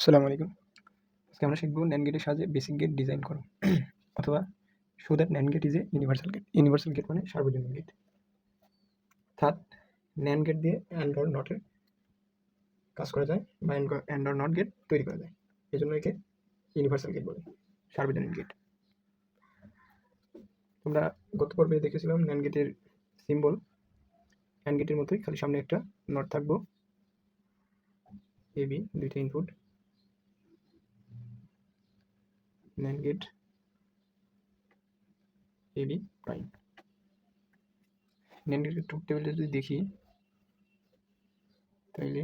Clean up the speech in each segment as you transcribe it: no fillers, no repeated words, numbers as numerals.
আসসালামু আলাইকুম। আজকে আমরা শিখব NAND গেটের সাহায্যে বেসিক গেট ডিজাইন করো অথবা show that NAND gate is a universal gate. Universal gate মানে সার্বজনীন গেট। অর্থাৎ NAND গেট দিয়ে AND or NOT এর কাজ করা যায় বা AND or NOT গেট তৈরি করা যায়। এজন্য একে ইউনিভার্সাল গেট বলে, সার্বজনীন গেট। আমরা গত পর্বে দেখেছিলাম NAND গেটের সিম্বল AND গেটের মতোই, খালি সামনে একটা নট থাকবো, AB দুইটা input, NAND gate AB prime. NAND গেটের ট্রুথ টেবিলটা যদি দেখি তাইলে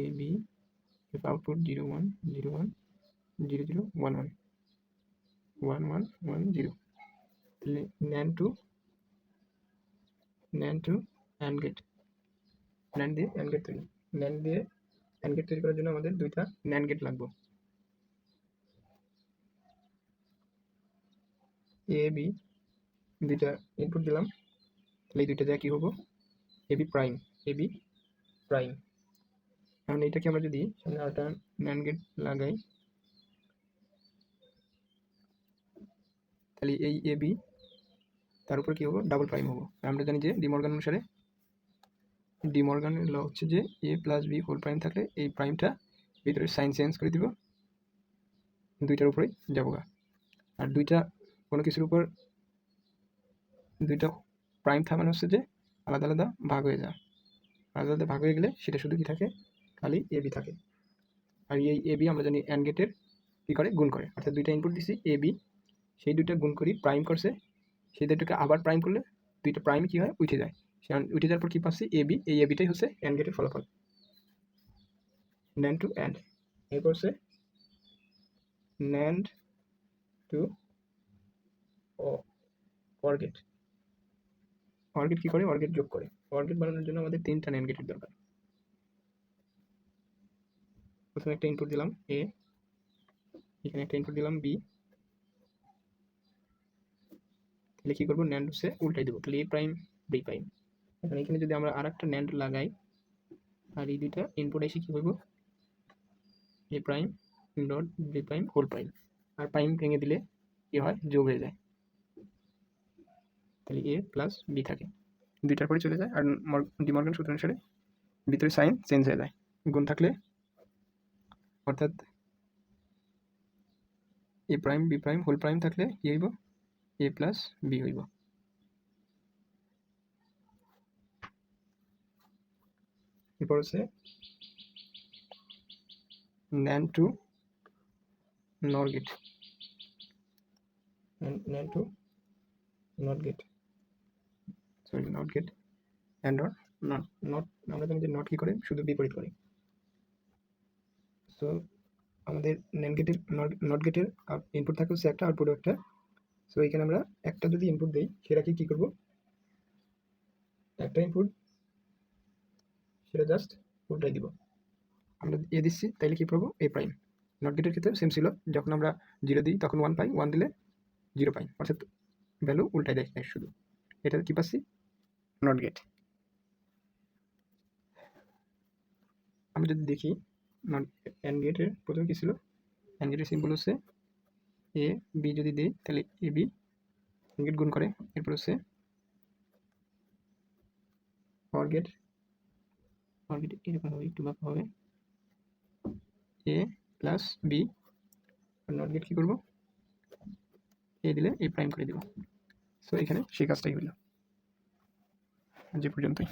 AB if output 0 1 0 1 0 0 1 1 1 1 1 0, তাহলে NAND to AND gate, NAND দিয়ে AND গেট তৈরি। NAND দিয়ে AND গেট তৈরি করার জন্য আমাদের দুইটা NAND গেট লাগবে। A B দুইটা ইনপুট দিলাম, তাহলে এই দুইটা দিয়ে কি হবো, AB প্রাইম, AB প্রাইম। এখন এইটাকে আমরা যদি সামনে আরেকটা NAND গেট লাগাই, তাহলে এই AB তার উপর কি হবো, ডাবল প্রাইম হবো। আমরা জানি যে ডিমর্গান অনুসারে, ডিমর্গানের ল হচ্ছে যে A plus B whole prime থাকলে এই প্রাইমটা ভিতরে সাইন চেঞ্জ করে দিব, দুইটার উপরেই যাবো গা। আর দুইটা কোনো কিছুর উপর দুইটা প্রাইম থাকা মানে হচ্ছে যে আলাদা আলাদা ভাগ হয়ে যায়। আলাদা আলাদা ভাগ হয়ে গেলে সেটা শুধু কি থাকে, খালি AB থাকে। আর এই AB আমরা জানি AND গেটের কী করে, গুণ করে। অর্থাৎ দুইটা ইনপুট দিছি AB, সেই দুইটা গুণ করি প্রাইম করছে, সেই দুইটাকে আবার প্রাইম করলে দুইটা প্রাইম কী হয়, উঠে যায়। সে উঠে যাওয়ার পর কী পাচ্ছি, AB, এই ABটাই হচ্ছে AND গেটের ফলাফল। NAND to AND, এরপর হচ্ছে NAND to OR gate. OR gate কী করে, OR গেট যোগ করে। OR গেট বানানোর জন্য আমাদের তিনটা NAND গেটের দরকার। প্রথমে একটা ইনপুট দিলাম A, এখানে একটা ইনপুট দিলাম B, তাহলে কী করবো, NAND হচ্ছে উল্টাই দেবো, তাহলে A প্রাইম B প্রাইম। এখন এখানে যদি আমরা আর একটা NAND লাগাই, আর এই দুইটা ইনপুট এসে কী করবো, A prime dot B prime whole prime. আর প্রাইম ভেঙে দিলে কী হয়, যোগ হয়ে যায়, তাহলে A প্লাস B থাকে, দুইটার পরে চলে যায়। আর ডিমর্গান সূত্র অনুসারে ভিতরে সাইন চেঞ্জ হয়ে যায়, গুণ থাকলে অর্থাৎ A prime B prime whole prime থাকলে কী হইব, A প্লাস B হইব। এরপর হচ্ছে NAND to NOR gate, NAND to NOT gate, sorry not gate, and or not. Not আমরা জানি যে নট কী করে, শুধু বিপরীত করে। সো আমাদের NAND গেটের নট গেটের ইনপুট থাকে হচ্ছে একটা, আউটপুটও একটা। সো এখানে আমরা একটা যদি ইনপুট দিই, সেটাকে কী করবো, একটা ইনপুট সেটা জাস্ট উল্টাই দিব। আমরা এ দিচ্ছি তাইলে কী পাবো, A প্রাইম। নট গেটের ক্ষেত্রে সেম ছিল, যখন আমরা 0 দিই তখন 1 পাই, 1 দিলে 0 পাই, অর্থাৎ ভ্যালু উল্টাই দেয় শুধু। এটা কী পাচ্ছি, নট গেট। আমরা যদি দেখি AND গেটের প্রথমে কী ছিল, AND গেটের সিম্বল হচ্ছে A B, যদি দিই তাহলে AB গেট গুণ করে। এরপর হচ্ছে OR গেট, OR গেট এরকম হবে, একটু বাঁকা হবে, A প্লাস B। আর নট গেট কী করবো, A দিলে A প্রাইম করে দেবো। সো এখানে সেই কাজটাই হলো, যে পর্যন্তই।